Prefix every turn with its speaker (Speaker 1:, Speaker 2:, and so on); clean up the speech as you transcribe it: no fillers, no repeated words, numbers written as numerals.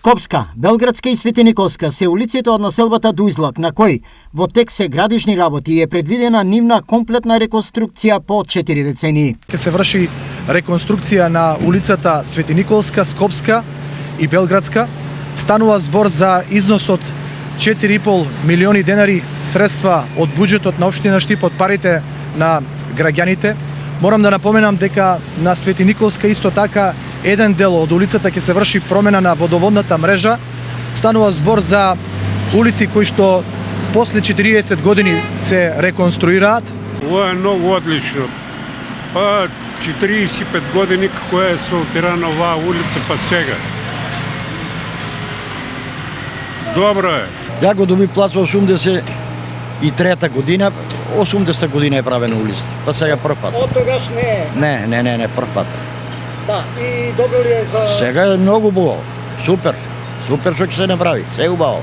Speaker 1: Скопска, Белградска и Свети Николска се улиците од населбата Дујзлак, на кој во тек се градишни работи и е предвидена нивна комплетна реконструкција по 4 децении.
Speaker 2: Ке се врши реконструкција на улицата Свети Николска, Скопска и Белградска. Станува збор за износ од 4,5 милиони денари средства од буџетот на општина Штип, од парите на граѓаните. Морам да напоменам дека на Свети Николска исто така еден дел од улицата ќе се врши промена на водоводната мрежа. Станува збор за улици кои што после 40 години се реконструираат.
Speaker 3: Ова е многу одлично. 45 години како е асфалтирана оваа улица, па сега. Добро е.
Speaker 4: Ја го доби плац во 83-та година, 80-та година е правена улица, па сега прв пат.
Speaker 1: Од тогаш не е?
Speaker 4: Не, прв пат.
Speaker 1: Да, и добро ли е за...
Speaker 4: Сега е многу убаво, супер што ќе се направи, се убаво.